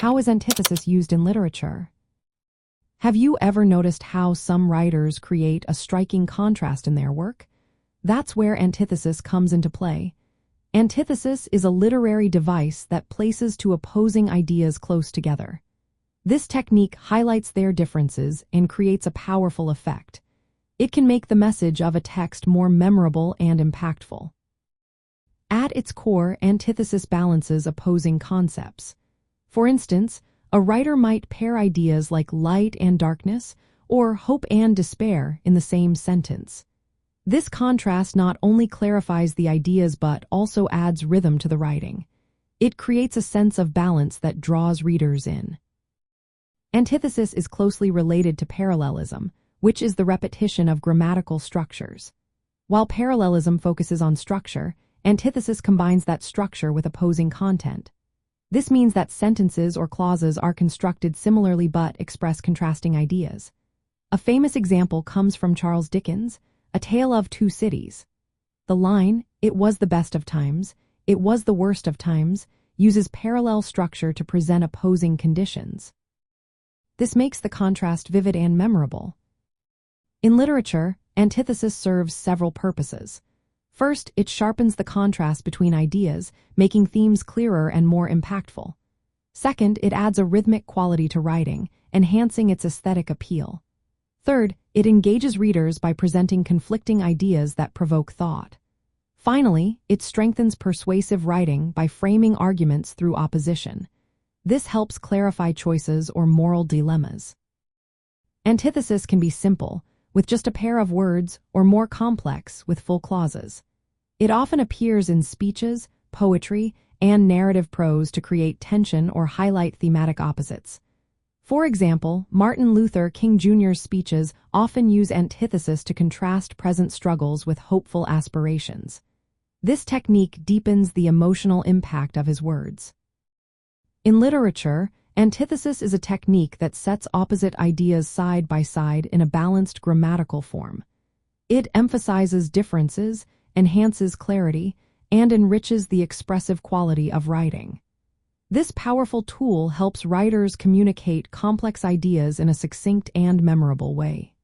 How is antithesis used in literature? Have you ever noticed how some writers create a striking contrast in their work? That's where antithesis comes into play. Antithesis is a literary device that places two opposing ideas close together. This technique highlights their differences and creates a powerful effect. It can make the message of a text more memorable and impactful. At its core, antithesis balances opposing concepts. For instance, a writer might pair ideas like light and darkness or hope and despair in the same sentence. This contrast not only clarifies the ideas but also adds rhythm to the writing. It creates a sense of balance that draws readers in. Antithesis is closely related to parallelism, which is the repetition of grammatical structures. While parallelism focuses on structure, antithesis combines that structure with opposing content. This means that sentences or clauses are constructed similarly but express contrasting ideas. A famous example comes from Charles Dickens' A Tale of Two Cities. The line, "It was the best of times, it was the worst of times," uses parallel structure to present opposing conditions. This makes the contrast vivid and memorable. In literature, antithesis serves several purposes. First, it sharpens the contrast between ideas, making themes clearer and more impactful. Second, it adds a rhythmic quality to writing, enhancing its aesthetic appeal. Third, it engages readers by presenting conflicting ideas that provoke thought. Finally, it strengthens persuasive writing by framing arguments through opposition. This helps clarify choices or moral dilemmas. Antithesis can be simple, with just a pair of words, or more complex, with full clauses. It often appears in speeches, poetry, and narrative prose to create tension or highlight thematic opposites. For example, Martin Luther King Jr.'s speeches often use antithesis to contrast present struggles with hopeful aspirations. This technique deepens the emotional impact of his words. In literature, antithesis is a technique that sets opposite ideas side by side in a balanced grammatical form. It emphasizes differences, enhances clarity, and enriches the expressive quality of writing. This powerful tool helps writers communicate complex ideas in a succinct and memorable way.